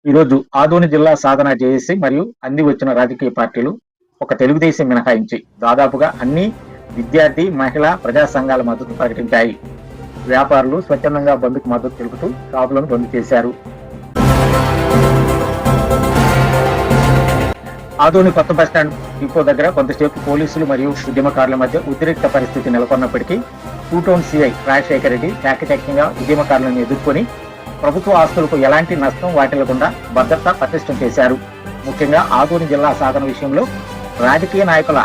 ఈరోజు ఆదోని జిల్లా సాధన జేఏసీ మరియు అన్ని వచ్చిన రాజకీయ పార్టీలు ఒక తెలుగుదేశం మినహాయించి దాదాపుగా అన్ని విద్యార్థి, మహిళా, ప్రజా సంఘాల మద్దతు ప్రకటించాయి. వ్యాపారులు స్వచ్ఛందంగా బంద్కు మద్దతు తెలుపుతూ షాపులను బంద్ చేశారు. ఆదోని కొత్త బస్టాండ్ డిపో దగ్గర కొంతసేపు పోలీసులు మరియు ఉద్యమకారుల మధ్య ఉద్రిక్త పరిస్థితి నెలకొన్నప్పటికీ టూటౌన్ సిఐ రాజశేఖర రెడ్డి చాకచక్యంగా ఉద్యమకారులను ఎదుర్కొని ప్రభుత్వ ఆస్తులకు ఎలాంటి నష్టం వాటిల్లకుండా భద్రత పటిష్టం చేశారు. ముఖ్యంగా ఆదోని జిల్లా సాధన విషయంలో రాజకీయ నాయకుల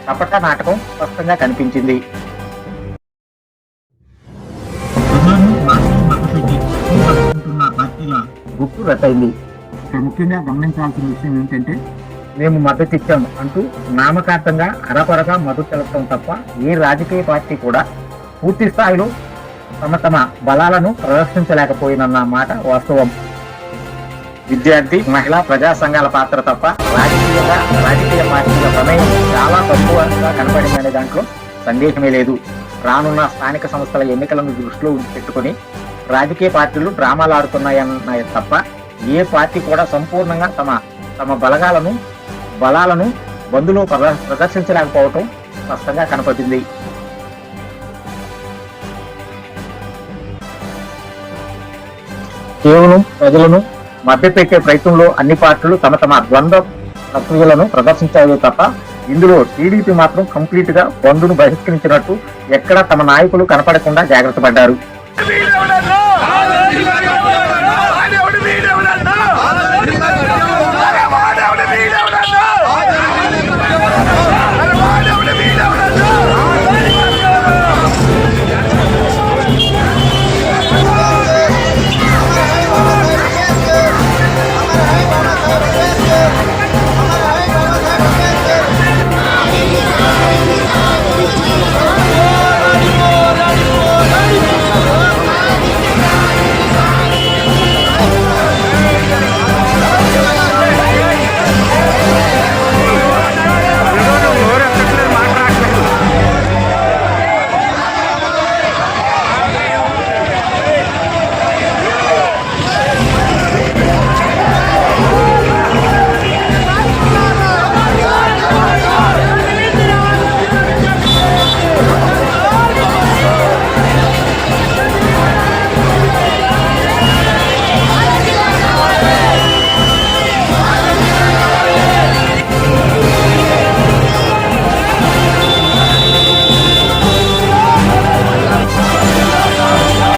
కపట నాటకం స్పష్టంగా కనిపించింది. గుట్టు రద్దయింది. ముఖ్యంగా గమనించాల్సిన విషయం ఏంటంటే, మేము మద్దతు ఇచ్చాము అంటూ నామకార్థంగా అరకొరగా మద్దతు తెలపడం తప్ప ఏ రాజకీయ పార్టీ కూడా పూర్తి స్థాయిలో తమ బలాలను ప్రదర్శించలేకపోయినన్న మాట వాస్తవం. విద్యార్థి, మహిళా, ప్రజా సంఘాల పాత్ర తప్ప రాజకీయ పార్టీల ప్రమేయం చాలా తక్కువగా కనపడిందనే దాంట్లో సందేహమే లేదు. రానున్న స్థానిక సంస్థల ఎన్నికలను దృష్టిలో పెట్టుకుని రాజకీయ పార్టీలు డ్రామాలు ఆడుతున్నాయన్న తప్ప ఏ పార్టీ కూడా సంపూర్ణంగా తమ బలాలను బంద్లో ప్రదర్శించలేకపోవటం స్పష్టంగా కనపడింది. కేవలం ప్రజలను మభ్యపెట్టే ప్రయత్నంలో అన్ని పార్టీలు తమ ద్వంద్వ ప్రక్రియలను ప్రదర్శించాయో తప్ప ఇందులో టీడీపీ మాత్రం కంప్లీట్ గా బంద్ను బహిష్కరించినట్టు ఎక్కడా తమ నాయకులు కనపడకుండా జాగ్రత్త పడ్డారు.